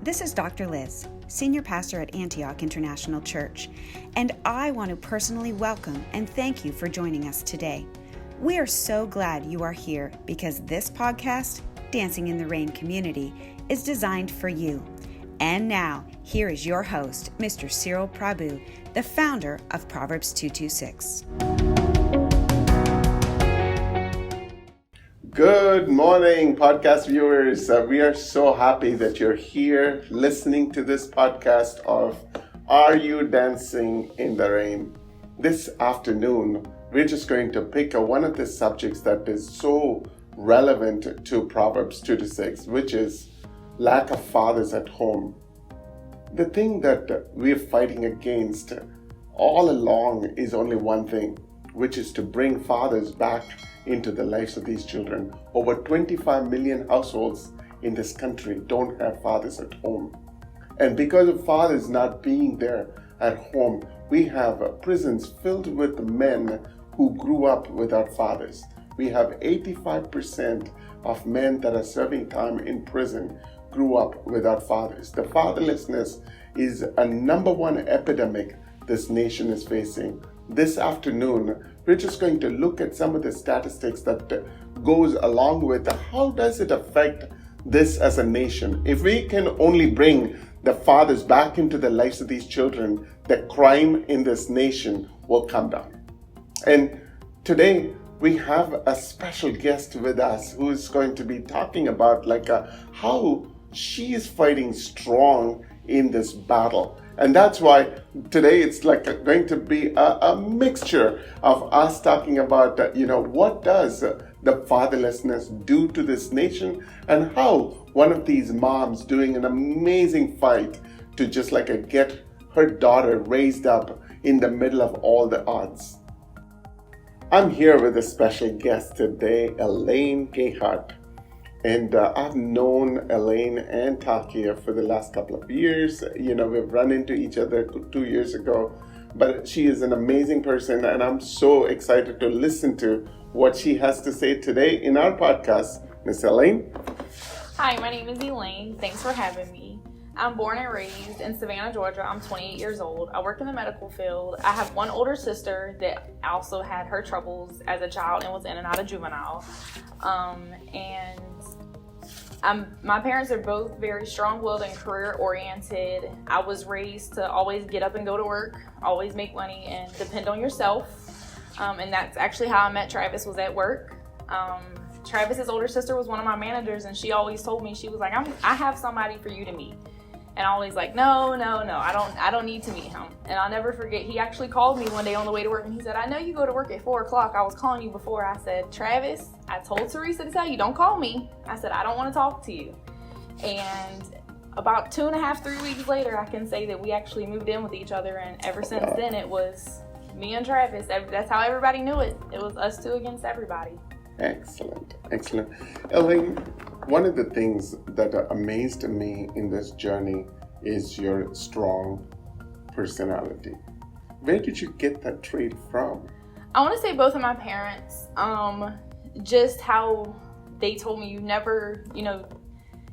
This is Dr. Liz, Senior Pastor at Antioch International Church, and I want to personally welcome and thank you for joining us today. We are so glad you are here because this podcast, Dancing in the Rain Community, is designed for you. And now, here is your host, Mr. Cyril Prabhu, the founder of Proverbs 226. Good morning, podcast viewers. We are so happy that you're here listening to this podcast of Are You Dancing in the Rain? This afternoon, we're just going to pick one of the subjects that is so relevant to Proverbs 2-6, which is lack of fathers at home. The thing that we're fighting against all along is only one thing, which is to bring fathers back into the lives of these children. Over 25 million households in this country don't have fathers at home. And because of fathers not being there at home, we have prisons filled with men who grew up without fathers. We have 85% of men that are serving time in prison grew up without fathers. The fatherlessness is a number one epidemic this nation is facing. This afternoon, we're just going to look at some of the statistics that goes along with how does it affect this as a nation. If we can only bring the fathers back into the lives of these children, the crime in this nation will come down. And today we have a special guest with us who is going to be talking about how she is fighting strong in this battle. And that's why today it's going to be a mixture of us talking about, what does the fatherlessness do to this nation, and how one of these moms doing an amazing fight to just get her daughter raised up in the middle of all the odds. I'm here with a special guest today, Elaine Gayhart. And I've known Elaine and Takia for the last couple of years. We've run into each other 2 years ago, but she is an amazing person, and I'm so excited to listen to what she has to say today in our podcast. Miss Elaine? Hi, my name is Elaine. Thanks for having me. I'm born and raised in Savannah, Georgia. I'm 28 years old. I work in the medical field. I have one older sister that also had her troubles as a child and was in and out of juvenile. My parents are both very strong-willed and career-oriented. I was raised to always get up and go to work, always make money, and depend on yourself. And that's actually how I met Travis, was at work. Travis's older sister was one of my managers, and she always told me, she was like, I have somebody for you to meet. And I always no, I don't need to meet him. And I'll never forget, he actually called me one day on the way to work, and he said, I know you go to work at 4 o'clock. I was calling you before. I said, Travis, I told Teresa to tell you, don't call me. I said, I don't want to talk to you. And about 2.5, 3 weeks later, I can say that we actually moved in with each other. And ever since then, it was me and Travis. That's how everybody knew it. It was us two against everybody. Excellent. Elaine, one of the things that amazed me in this journey is your strong personality. Where did you get that trait from? I want to say both of my parents. Just how they told me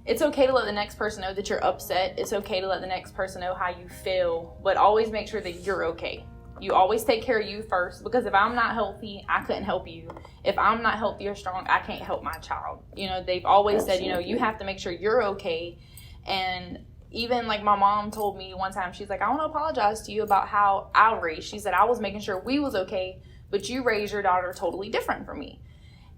it's okay to let the next person know that you're upset. It's okay to let the next person know how you feel, but always make sure that you're okay. You always take care of you first, because if I'm not healthy, I couldn't help you. If I'm not healthy or strong, I can't help my child. They've always said, you have to make sure you're okay. And even my mom told me one time, she's like, I want to apologize to you about how I raised. She said, I was making sure we was okay, but you raised your daughter totally different from me.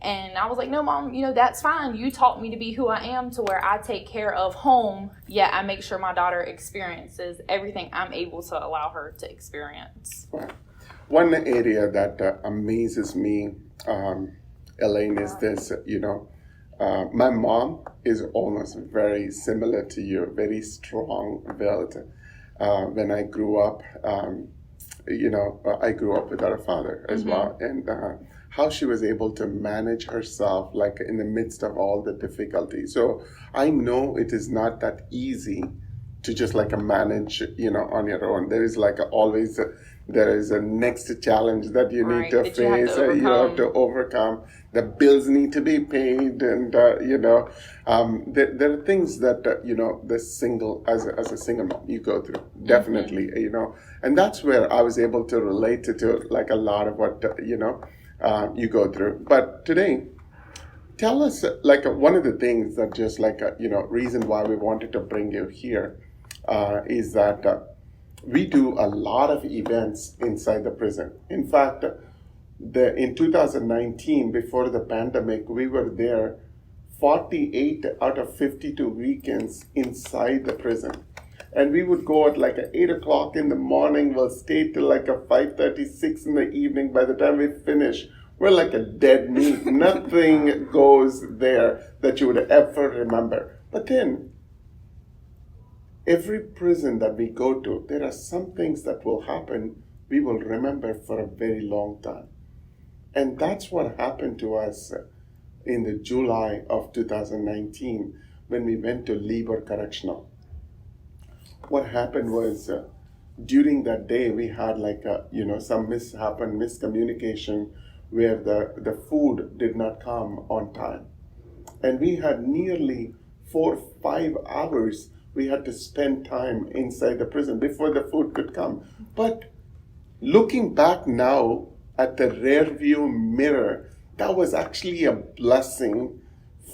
And I was like, no, Mom, that's fine. You taught me to be who I am, to where I take care of home, yet I make sure my daughter experiences everything I'm able to allow her to experience. One area that amazes me, Elaine, is this, my mom is almost very similar to you, very strong-willed. When I grew up, I grew up without a father as well. And how she was able to manage herself in the midst of all the difficulties. So I know it is not that easy to just manage, on your own. There is always there is a next challenge that you need to That you have face, to you have overcome. to overcome. The bills need to be paid, and there are things that as a single mom you go through, definitely, and that's where I was able to relate to like a lot of what you go through. But today, tell us, like, one of the things that just like reason why we wanted to bring you here is that we do a lot of events inside the prison. In fact, in 2019, before the pandemic, we were there 48 out of 52 weekends inside the prison. And we would go at like 8 o'clock in the morning, we'll stay till like 5:36 in the evening. By the time we finish, we're like a dead meat. Nothing goes there that you would ever remember. But then, every prison that we go to, there are some things that will happen we will remember for a very long time. And that's what happened to us in the July of 2019 when we went to Lieber Correctional. What happened was during that day we had like some miscommunication where the food did not come on time. And we had nearly 4-5 hours we had to spend time inside the prison before the food could come. But looking back now at the rear view mirror, that was actually a blessing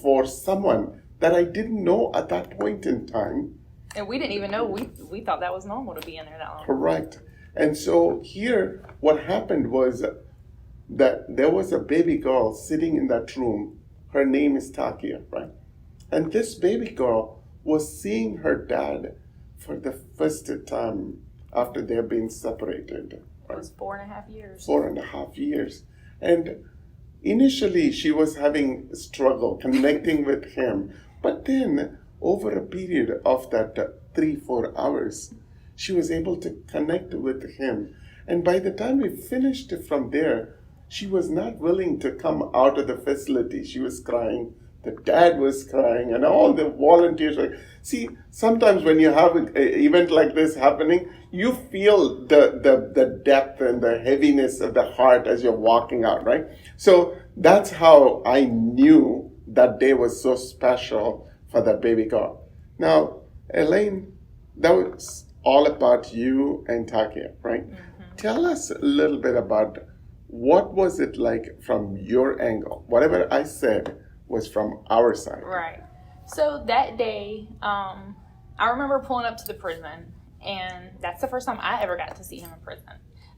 for someone that I didn't know at that point in time. And we didn't even know. We thought that was normal to be in there that long. Correct. And so here, what happened was that there was a baby girl sitting in that room. Her name is Takia, right? And this baby girl was seeing her dad for the first time after they've been separated. It was 4.5 years. 4.5 years. And initially she was having struggle connecting with him. But then over a period of that 3-4 hours, she was able to connect with him. And by the time we finished from there, she was not willing to come out of the facility. She was crying. The dad was crying, and all the volunteers were. See, sometimes when you have an event like this happening, you feel the depth and the heaviness of the heart as you're walking out, right? So that's how I knew that day was so special for that baby girl. Now, Elaine, that was all about you and Takia, right? Mm-hmm. Tell us a little bit about what was it like from your angle. Whatever I said was from our side. Right. So that day, I remember pulling up to the prison, and that's the first time I ever got to see him in prison.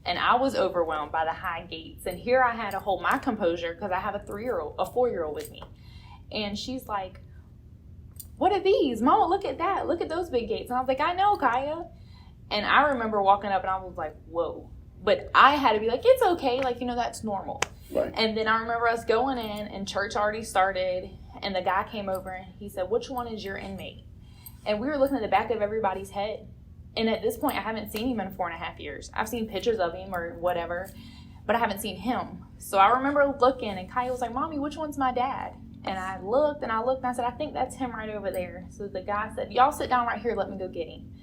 And I was overwhelmed by the high gates. And here I had to hold my composure because I have a 4-year-old with me. And she's like, "What are these? Mama, look at that. Look at those big gates." And I was like, "I know, Kaya." And I remember walking up and I was like, whoa. But I had to be like, it's okay. Like, that's normal. Right. And then I remember us going in and church already started. And the guy came over and he said, "Which one is your inmate?" And we were looking at the back of everybody's head. And at this point, I haven't seen him in 4.5 years. I've seen pictures of him or whatever, but I haven't seen him. So I remember looking, and Kaya was like, "Mommy, which one's my dad?" And I looked and I said, "I think that's him right over there." So the guy said, "Y'all sit down right here. Let me go get him."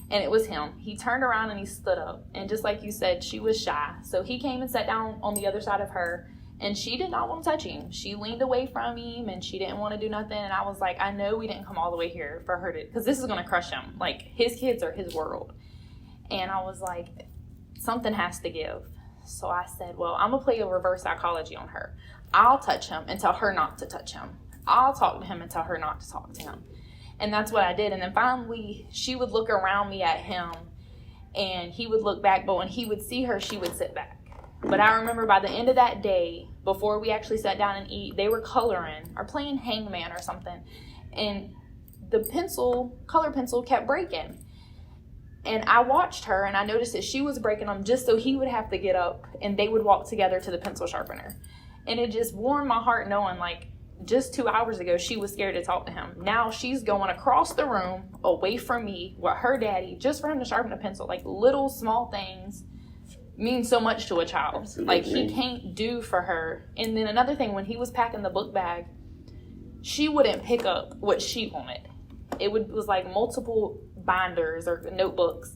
And it was him. He turned around and he stood up. And just like you said, she was shy. So he came and sat down on the other side of her. And she did not want to touch him. She leaned away from him and she didn't want to do nothing. And I was like, I know we didn't come all the way here for her to, because this is going to crush him. Like, his kids are his world. And I was like, something has to give. So I said, well, I'm going to play a reverse psychology on her. I'll touch him and tell her not to touch him. I'll talk to him and tell her not to talk to him. And that's what I did. And then finally, she would look around me at him and he would look back. But when he would see her, she would sit back. But I remember by the end of that day, before we actually sat down and eat, they were coloring or playing hangman or something. And the color pencil kept breaking. And I watched her and I noticed that she was breaking them just so he would have to get up and they would walk together to the pencil sharpener. And it just warmed my heart knowing, like, just 2 hours ago, she was scared to talk to him. Now she's going across the room away from me with her daddy just for him to sharpen a pencil. Like, little small things mean so much to a child. Absolutely. Like, he can't do for her. And then another thing, when he was packing the book bag, she wouldn't pick up what she wanted. It was like multiple binders or notebooks.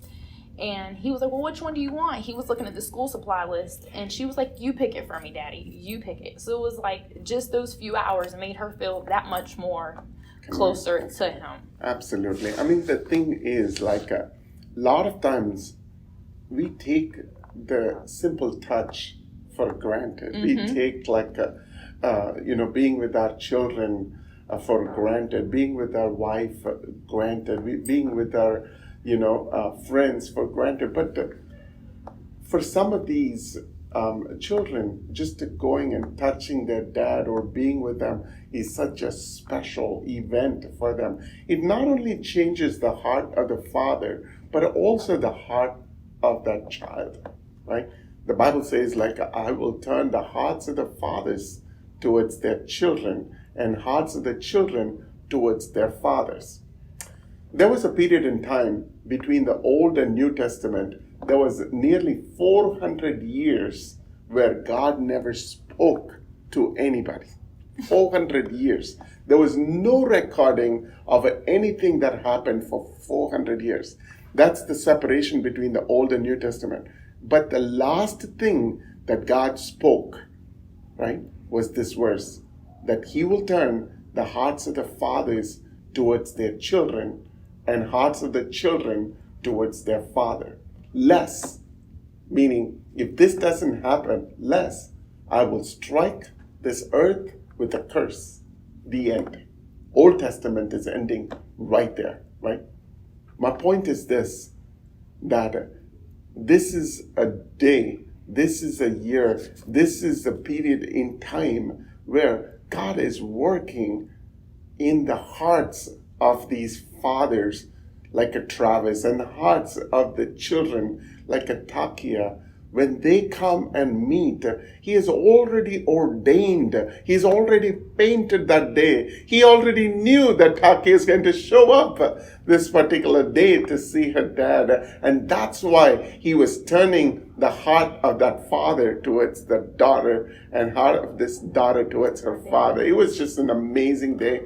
And he was like, well, which one do you want? He was looking at the school supply list, and she was like, you pick it for me, Daddy. You pick it. So it was like just those few hours made her feel that much more closer to him. Absolutely. I mean, the thing is, like, a lot of times we take the simple touch for granted. We take, like, being with our children for granted, being with our wife granted, being with our friends for granted. But for some of these children, just going and touching their dad or being with them is such a special event for them. It not only changes the heart of the father, but also the heart of that child, right? The Bible says, like, I will turn the hearts of the fathers towards their children and hearts of the children towards their fathers. There was a period in time between the Old and New Testament. There was nearly 400 years where God never spoke to anybody. 400 years. There was no recording of anything that happened for 400 years. That's the separation between the Old and New Testament. But the last thing that God spoke, right, was this verse, that he will turn the hearts of the fathers towards their children and hearts of the children towards their father. Less, meaning if this doesn't happen, less, I will strike this earth with a curse. The end. Old Testament is ending right there, right? My point is this, that this is a day, this is a year, this is a period in time where God is working in the hearts of these fathers, like a Travis, and the hearts of the children, like a Takia. When they come and meet, he has already ordained, he's already painted that day. He already knew that Takia is going to show up this particular day to see her dad. And that's why he was turning the heart of that father towards the daughter and heart of this daughter towards her father. It was just an amazing day.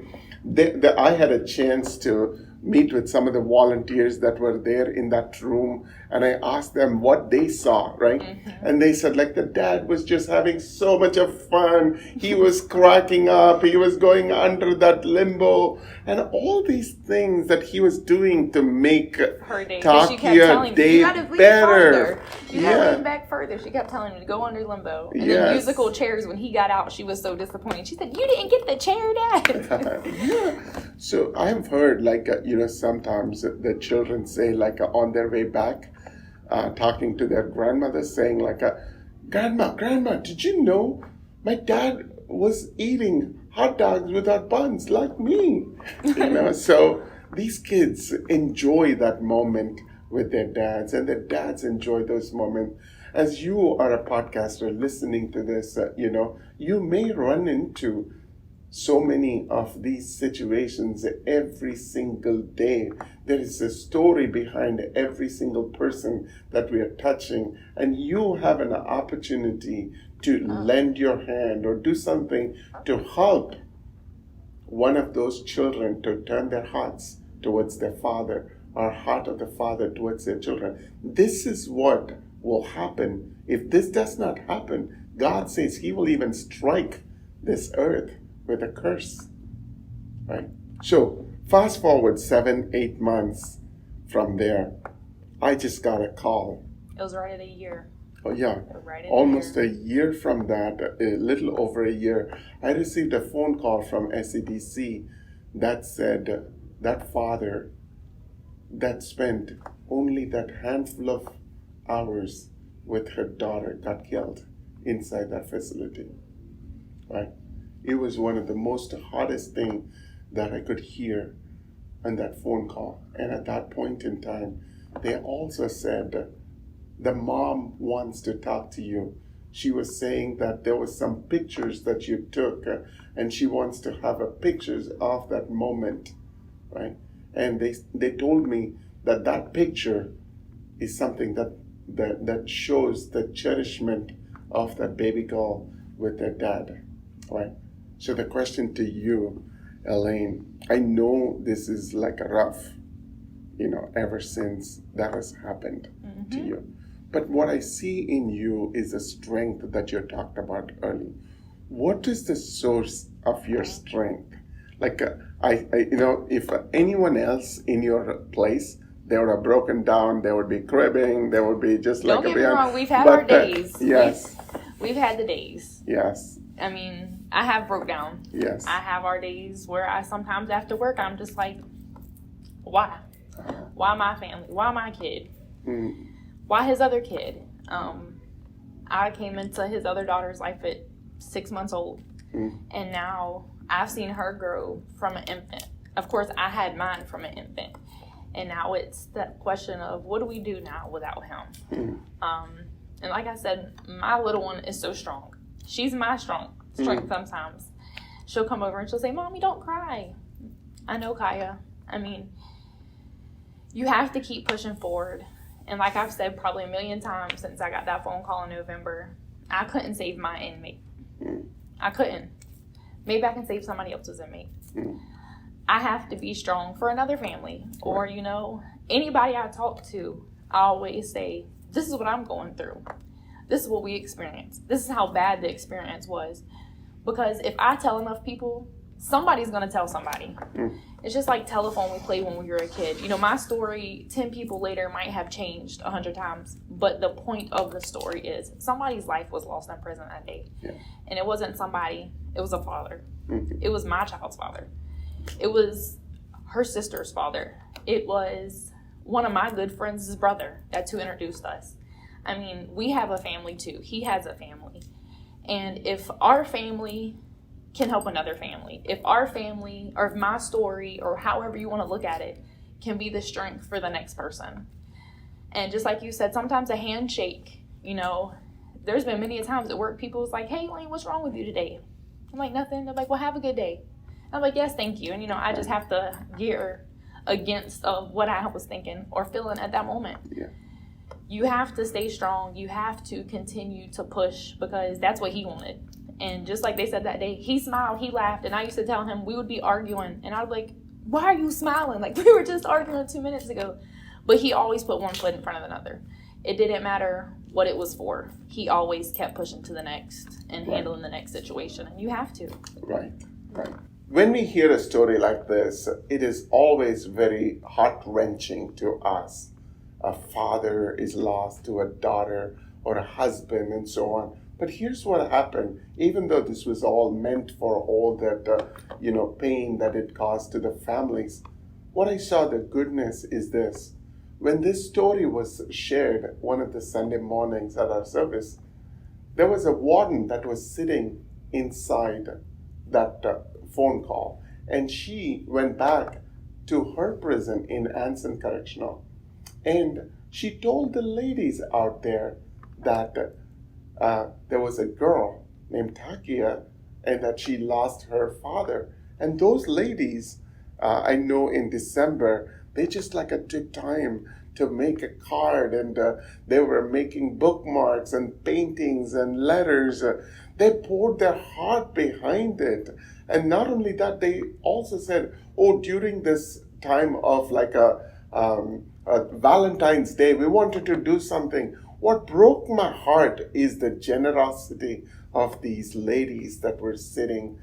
I had a chance to meet with some of the volunteers that were there in that room, and I asked them what they saw, right? And they said, like, the dad was just having so much of fun. He was cracking up. He was going under that limbo, and all these things that he was doing to make Takia day better. You gotta lean back further. She kept telling him to go under limbo. And then musical chairs, when he got out, she was so disappointed. She said, you didn't get the chair, Dad. So I've heard, like, sometimes the children say, like, on their way back, talking to their grandmother, saying, like, Grandma, did you know my dad was eating hot dogs without buns like me? So these kids enjoy that moment with their dads, and their dads enjoy those moments. As you are a podcaster listening to this, you may run into so many of these situations every single day. There is a story behind every single person that we are touching, and you have an opportunity to lend your hand or do something to help one of those children to turn their hearts towards their father, or heart of the father towards their children. This is what will happen. If this does not happen, God says he will even strike this earth with a curse, right? So fast forward 7-8 months from there, I just got a call. It was right at a year. Oh yeah, Right almost a year from that, a little over a year, I received a phone call from SCDC that said that father that spent only that handful of hours with her daughter got killed inside that facility, right? It was one of the most hardest things that I could hear on that phone call. And at that point in time, they also said, the mom wants to talk to you. She was saying that there was some pictures that you took, and she wants to have a pictures of that moment, right? And they told me that picture is something that shows the cherishment of that baby girl with their dad, right? So the question to you, Elaine, I know this is like a rough, ever since that has happened to you. But what I see in you is a strength that you talked about early. What is the source of your strength? Like, if anyone else in your place, they would have broken down, they would be cribbing, they would be just like Don't get me wrong, we've had our days. Yes. We've had the days. Yes. I mean, I have broke down. Yes. I have our days where I sometimes after work, I'm just like, why? Why my family? Why my kid? Why his other kid? I came into his other daughter's life at 6 months old. And now I've seen her grow from an infant. Of course, I had mine from an infant. And now it's the question of what do we do now without him? And like I said, my little one is so strong. She's my strength sometimes. She'll come over and she'll say, Mommy, don't cry. I know, Kaya. I mean, you have to keep pushing forward. And like I've said probably a million times since I got that phone call in November, I couldn't save my inmate. I couldn't. Maybe I can save somebody else's inmate. I have to be strong for another family. Or, anybody I talk to, I always say, this is what I'm going through. This is what we experienced. This is how bad the experience was. Because if I tell enough people, somebody's going to tell somebody. It's just like telephone we played when we were a kid. My story, 10 people later might have changed 100 times. But the point of the story is somebody's life was lost in prison that day. Yeah. And it wasn't somebody, it was a father. It was my child's father. It was her sister's father. It was one of my good friends' brother. That's who introduced us. I mean, we have a family too. He has a family. And if our family can help another family, if our family, or if my story, or however you want to look at it, can be the strength for the next person. And just like you said, sometimes a handshake, there's been many times at work, people was like, hey, Lane, what's wrong with you today? I'm like, nothing. They're like, well, have a good day. I'm like, yes, thank you. And, I just have to gear against what I was thinking or feeling at that moment. Yeah. You have to stay strong. You have to continue to push because that's what he wanted. And just like they said that day, he smiled, he laughed. And I used to tell him we would be arguing. And I'd be like, why are you smiling? Like, we were just arguing 2 minutes ago. But he always put one foot in front of another. It didn't matter what it was for. He always kept pushing to the next and handling the next situation. And you have to. Right. When we hear a story like this, it is always very heart-wrenching to us. A father is lost to a daughter or a husband and so on. But here's what happened. Even though this was all meant for all that, pain that it caused to the families, what I saw, the goodness is this. When this story was shared one of the Sunday mornings at our service, there was a warden that was sitting inside that phone call. And she went back to her prison in Anson Correctional. And she told the ladies out there that there was a girl named Takia and that she lost her father. And those ladies, I know in December, they just took time to make a card and they were making bookmarks and paintings and letters. They poured their heart behind it. And not only that, they also said, during this time of a Valentine's Day, we wanted to do something. What broke my heart is the generosity of these ladies that were sitting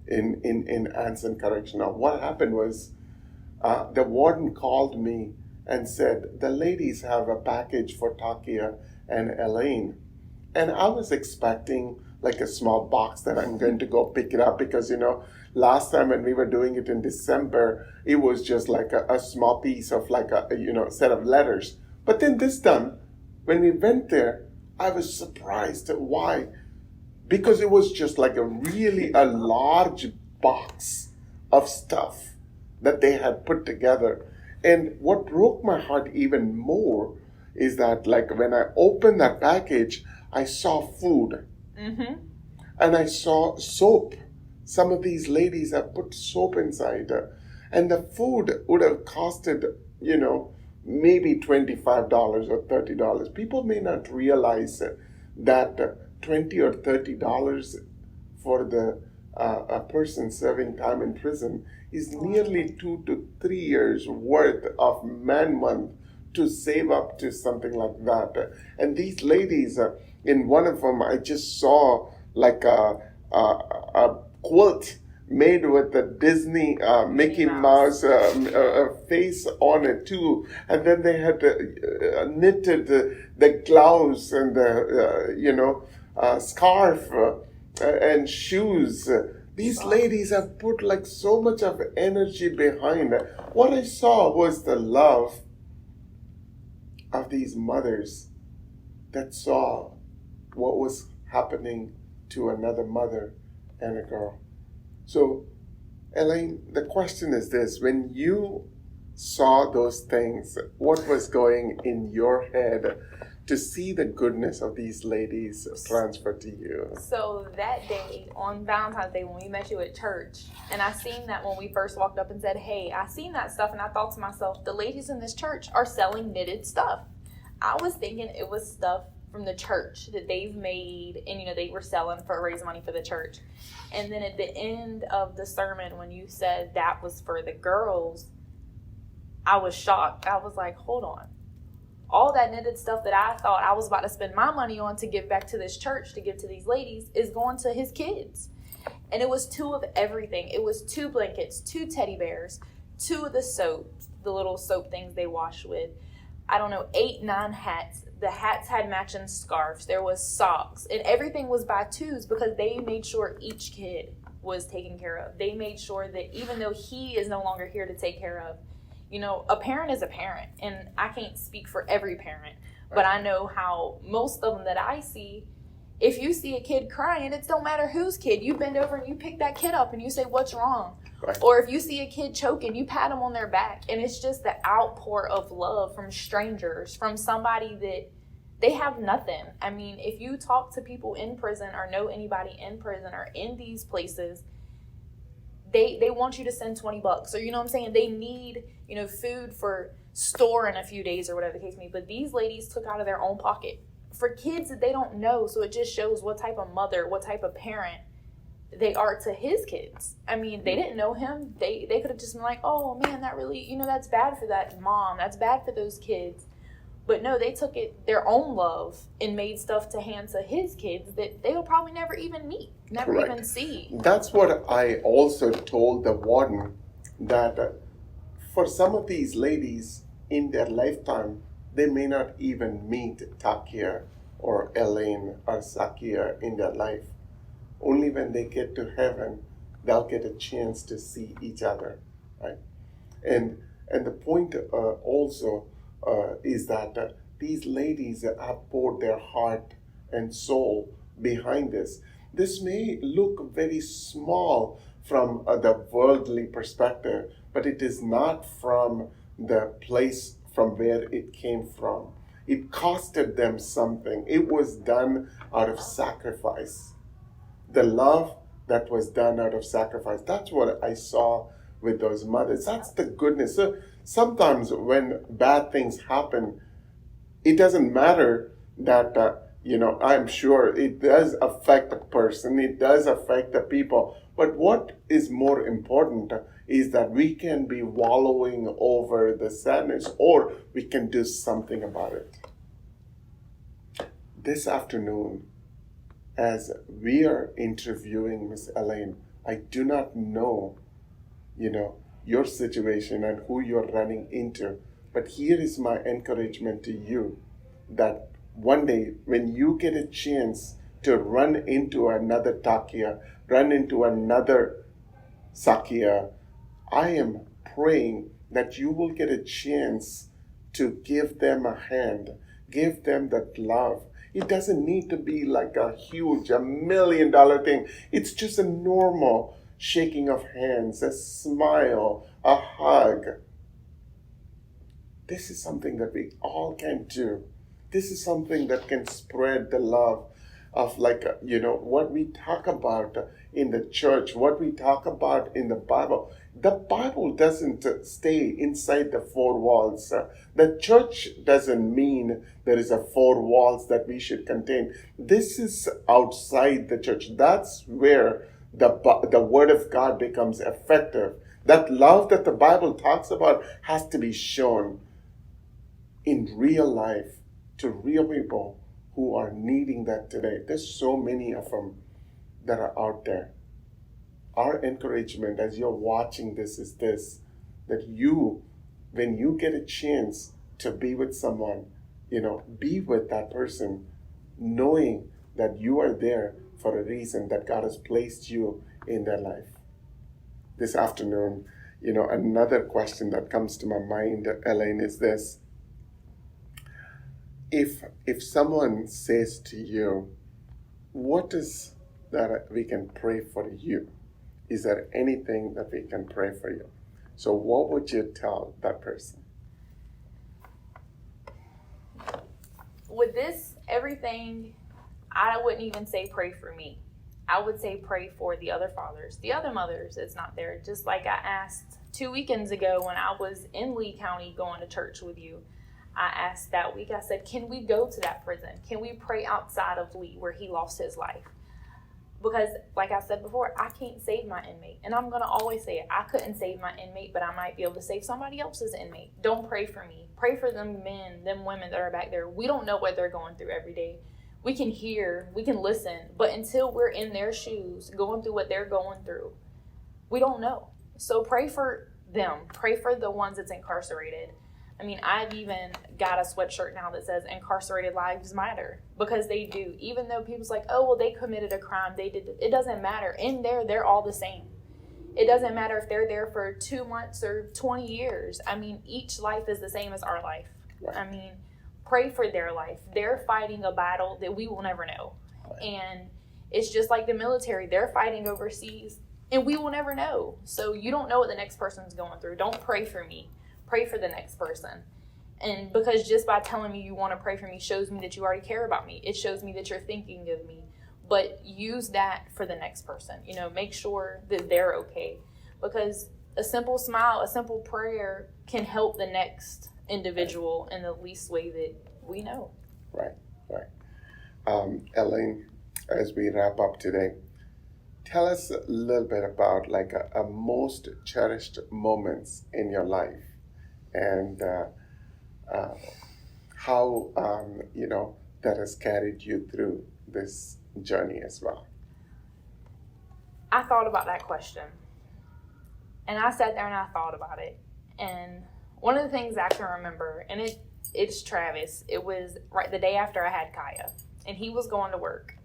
in Anson Correctional. What happened was the warden called me and said, the ladies have a package for Takia and Elaine. And I was expecting a small box that I'm going to go pick it up because, last time when we were doing it in December, it was just a small piece of a set of letters. But then this time, when we went there, I was surprised. Why? Because it was just a large box of stuff that they had put together. And what broke my heart even more is that when I opened that package, I saw food. Mm-hmm. And I saw soap. Some of these ladies have put soap inside. And the food would have costed, maybe $25 or $30. People may not realize that $20 or $30 for the a person serving time in prison is nearly 2 to 3 years worth of man month to save up to something like that. And these ladies, in one of them, I just saw like a quilt made with the Disney Mickey Mouse face on it too, and then they had knitted the gloves and the scarf and shoes. These ladies have put like so much of energy behind it. What I saw was the love of these mothers that saw what was happening to another mother and a girl. So, Elaine, the question is this: when you saw those things, what was going in your head to see the goodness of these ladies transferred to you? So that day, on Valentine's Day, when we met you at church, and I seen that when we first walked up and said, hey, I seen that stuff, and I thought to myself, the ladies in this church are selling knitted stuff. I was thinking it was stuff from the church that they've made, and they were selling for raising money for the church. And then at the end of the sermon, when you said that was for the girls, I was shocked. I was like, hold on. All that knitted stuff that I thought I was about to spend my money on to give back to this church, to give to these ladies, is going to his kids. And it was 2 of everything. It was 2 blankets, 2 teddy bears, 2 of the soaps, the little soap things they wash with. I don't know, 8, 9 hats. The hats had matching scarves. There was socks. And everything was by 2s because they made sure each kid was taken care of. They made sure that even though he is no longer here to take care of, a parent is a parent. And I can't speak for every parent, but I know how most of them that I see, if you see a kid crying, it don't matter whose kid. You bend over and you pick that kid up and you say, what's wrong? Right. Or if you see a kid choking, you pat them on their back. And it's just the outpour of love from strangers, from somebody that they have nothing. I mean, if you talk to people in prison or know anybody in prison or in these places, they want you to send $20 or you know what I'm saying? They need, food for store in a few days or whatever the case may be. But these ladies took out of their own pocket for kids that they don't know. So it just shows what type of mother, what type of parent they are to his kids. I mean, they didn't know him. They could have just been like, oh man, that really, that's bad for that mom. That's bad for those kids. But no, they took it, their own love, and made stuff to hand to his kids that they will probably never even meet, never Correct. Even see. That's what I also told the warden, that for some of these ladies in their lifetime, they may not even meet Takia or Elaine or Sakia in their life. Only when they get to heaven, they'll get a chance to see each other, right? And the point also is that these ladies have poured their heart and soul behind this. This may look very small from the worldly perspective, but it is not from the place from where it came from. It costed them something. It was done out of sacrifice. The love that was done out of sacrifice. That's what I saw with those mothers. That's the goodness. So sometimes when bad things happen, it doesn't matter that, I'm sure it does affect the person, it does affect the people. But what is more important is that we can be wallowing over the sadness, or we can do something about it. This afternoon, as we are interviewing Miss Elaine, I do not know, your situation and who you're running into. But here is my encouragement to you, that one day when you get a chance to run into another Takia, run into another Sakia, I am praying that you will get a chance to give them a hand, give them that love. It doesn't need to be like a huge, $1 million thing. It's just a normal shaking of hands, a smile, a hug. This is something that we all can do. This is something that can spread the love of what we talk about in the church, what we talk about in the Bible. The Bible doesn't stay inside the 4 walls. The church doesn't mean there is a 4 walls that we should contain. This is outside the church. That's where the word of God becomes effective. That love that the Bible talks about has to be shown in real life to real people who are needing that today. There's so many of them that are out there. Our encouragement as you're watching this is this, that you, when you get a chance to be with someone, be with that person, knowing that you are there for a reason, that God has placed you in their life. This afternoon, another question that comes to my mind, Elaine, is this. If someone says to you, what is that we can pray for you? Is there anything that we can pray for you? So what would you tell that person? With this, everything, I wouldn't even say pray for me. I would say pray for the other fathers, the other mothers that's not there. Just like I asked 2 weekends ago when I was in Lee County going to church with you, I asked that week, I said, can we go to that prison? Can we pray outside of Lee where he lost his life? Because like I said before, I can't save my inmate. And I'm going to always say it. I couldn't save my inmate, but I might be able to save somebody else's inmate. Don't pray for me. Pray for them men, them women that are back there. We don't know what they're going through every day. We can hear, we can listen, but until we're in their shoes, going through what they're going through, we don't know. So pray for them. Pray for the ones that's incarcerated. I mean, I've even got a sweatshirt now that says incarcerated lives matter, because they do. Even though people's like, oh, well, they committed a crime. It doesn't matter. In there, they're all the same. It doesn't matter if they're there for 2 months or 20 years. I mean, each life is the same as our life. Right. I mean, pray for their life. They're fighting a battle that we will never know. Right. And it's just like the military. They're fighting overseas, and we will never know. So you don't know what the next person's going through. Don't pray for me. Pray for the next person. And because just by telling me you want to pray for me shows me that you already care about me. It shows me that you're thinking of me. But use that for the next person. Make sure that they're okay. Because a simple smile, a simple prayer can help the next individual in the least way that we know. Right. Elaine, as we wrap up today, tell us a little bit about like a most cherished moments in your life, and how that has carried you through this journey as well. I thought about that question, and I sat there and I thought about it. And one of the things I can remember, and it's Travis. It was right the day after I had Kaya, and he was going to work.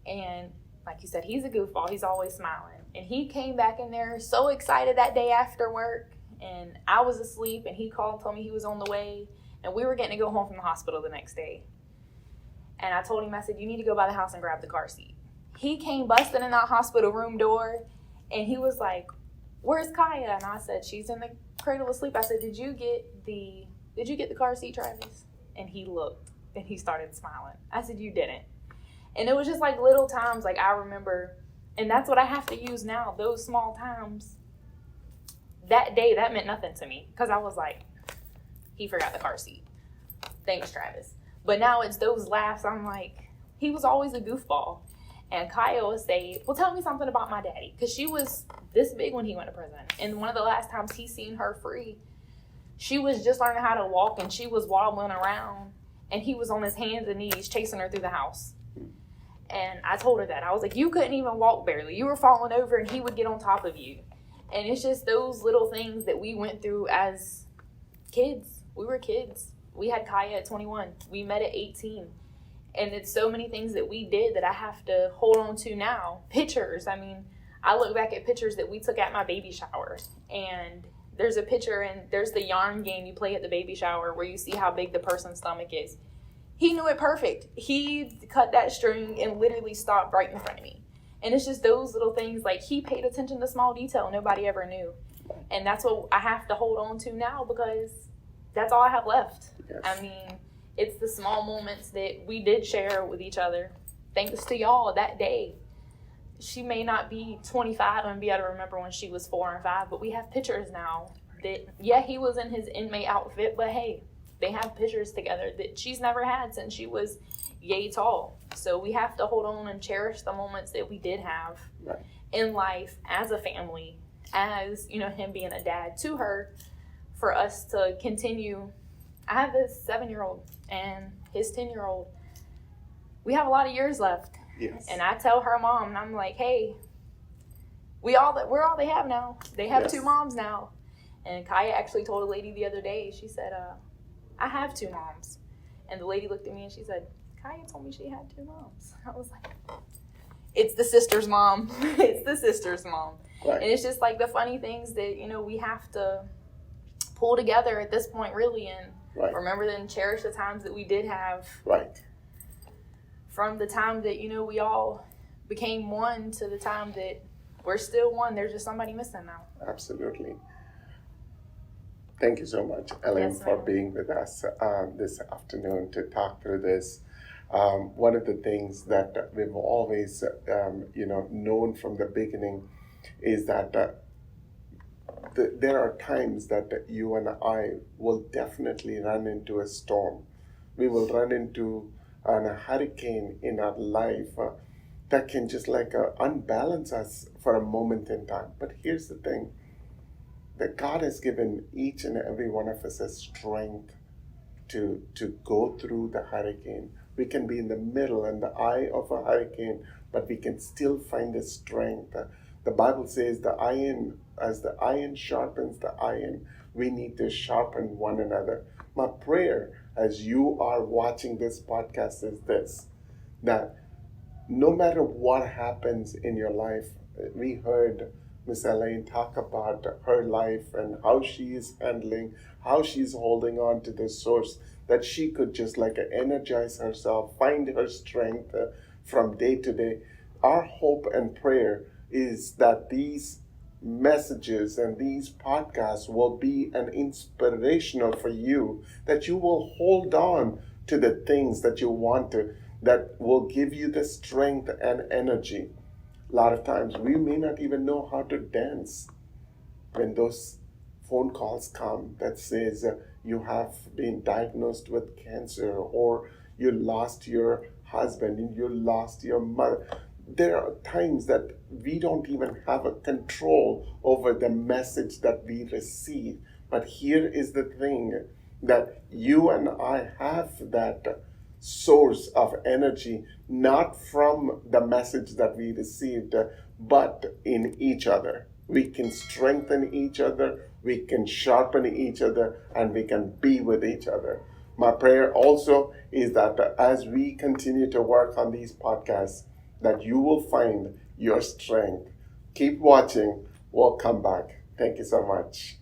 And like you said, he's a goofball. He's always smiling. And he came back in there so excited that day after work. And I was asleep, and he called and told me he was on the way. And we were getting to go home from the hospital the next day. And I told him, I said, you need to go by the house and grab the car seat. He came busting in that hospital room door, and he was like, where's Kaya? And I said, she's in the cradle asleep. I said, did you get the car seat, Travis? And he looked, and he started smiling. I said, you didn't. And it was just like little times, like I remember, and that's what I have to use now, those small times. That day, that meant nothing to me, because I was like, he forgot the car seat. Thanks, Travis. But now it's those laughs. I'm like, he was always a goofball. And Kaya would say, well, tell me something about my daddy. Because she was this big when he went to prison. And one of the last times he seen her free, she was just learning how to walk, and she was wobbling around. And he was on his hands and knees chasing her through the house. And I told her that. I was like, you couldn't even walk barely. You were falling over, and he would get on top of you. And it's just those little things that we went through as kids. We were kids. We had Kaya at 21. We met at 18. And it's so many things that we did that I have to hold on to now. Pictures. I mean, I look back at pictures that we took at my baby shower. And there's a picture, and there's the yarn game you play at the baby shower where you see how big the person's stomach is. He knew it perfect. He cut that string and literally stopped right in front of me. And it's just those little things, like he paid attention to small detail nobody ever knew. And that's what I have to hold on to now, because that's all I have left. Yes. I mean, it's the small moments that we did share with each other. Thanks to y'all that day. She may not be 25 and be able to remember when she was 4 and 5, but we have pictures now that, yeah, he was in his inmate outfit, but hey, they have pictures together that she's never had since she was yay tall. So we have to hold on and cherish the moments that we did have in life as a family, as, you know, him being a dad to her, for us to continue. I have this 7-year-old and his 10-year-old. We have a lot of years left. Yes. And I tell her mom, and I'm like, hey, we're all they have now. They have 2 moms now. And Kaya actually told a lady the other day, she said, I have 2 moms. And the lady looked at me and she said, Kaya told me she had 2 moms. I was like, it's the sister's mom. It's the sister's mom. Right. And it's just like the funny things that, you know, we have to pull together at this point, really, and remember and cherish the times that we did have. Right. From the time that, you know, we all became one to the time that we're still one. There's just somebody missing now. Absolutely. Thank you so much, Ellen, for being with us this afternoon to talk through this. One of the things that we've always, known from the beginning is that there are times that you and I will definitely run into a storm. We will run into a hurricane in our life that can just unbalance us for a moment in time. But here's the thing, that God has given each and every one of us a strength to go through the hurricane. We can be in the middle and the eye of a hurricane, but we can still find the strength. The Bible says as the iron sharpens the iron, we need to sharpen one another. My prayer as you are watching this podcast is this, that no matter what happens in your life, we heard Miss Elaine talk about her life and how she is handling, how she's holding on to the source, that she could just energize herself, find her strength from day to day. Our hope and prayer is that these messages and these podcasts will be an inspirational for you, that you will hold on to the things that you want to, that will give you the strength and energy. A lot of times we may not even know how to dance when those phone calls come that says you have been diagnosed with cancer, or you lost your husband and you lost your mother. There are times that we don't even have a control over the message that we receive. But here is the thing, that you and I have that source of energy, not from the message that we received, but in each other. We can strengthen each other, we can sharpen each other, and we can be with each other. My prayer also is that as we continue to work on these podcasts, that you will find your strength. Keep watching. We'll come back. Thank you so much.